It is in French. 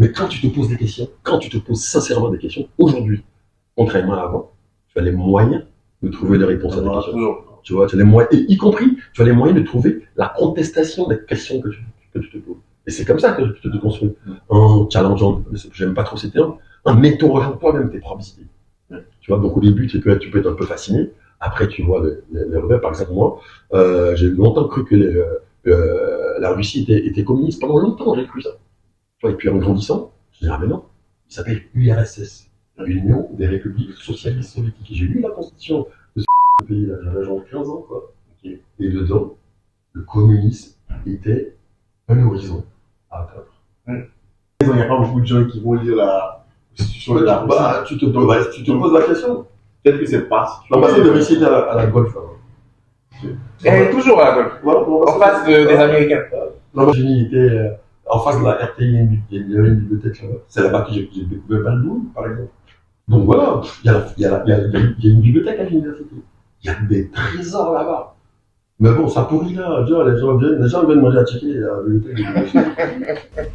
Mais quand tu te poses des questions, quand tu te poses sincèrement des questions, aujourd'hui, contrairement à avant, tu as les moyens de trouver des réponses à des questions. Toujours. Tu vois, tu as les moyens, et y compris, tu as les moyens de trouver la contestation des questions que tu te poses. Et c'est comme ça que tu te construis. En challengeant, j'aime pas trop ces termes, en interrogeant toi-même tes propres idées. Tu vois, donc au début, tu peux être un peu fasciné. Après, tu vois les revers. Par exemple, moi, j'ai longtemps cru que la Russie était communiste. Pendant longtemps, j'ai cru ça. Tu vois, et puis en grandissant, je dis, ah mais non, il s'appelle URSS, Union des Républiques Socialistes Soviétiques. Et j'ai lu la constitution de ce pays-là, j'avais genre 15 ans, quoi. Et dedans, le communisme était un horizon à atteindre. Il n'y a pas beaucoup de gens qui vont lire la constitution de la Russie. Bah, tu te poses la question. Peut-être que c'est pas. L'ambassade de Russie était à la Golfe. Elle est toujours à la Golfe. En face des Américains. L'ambassade était en face de la RTI, il y avait une bibliothèque là-bas. C'est là-bas que j'ai découvert Baldoum, par exemple. Donc voilà, il y a une bibliothèque à l'université. Il y a des trésors là-bas. Mais bon, ça pourrit là. Les gens viennent manger à checker à la bibliothèque.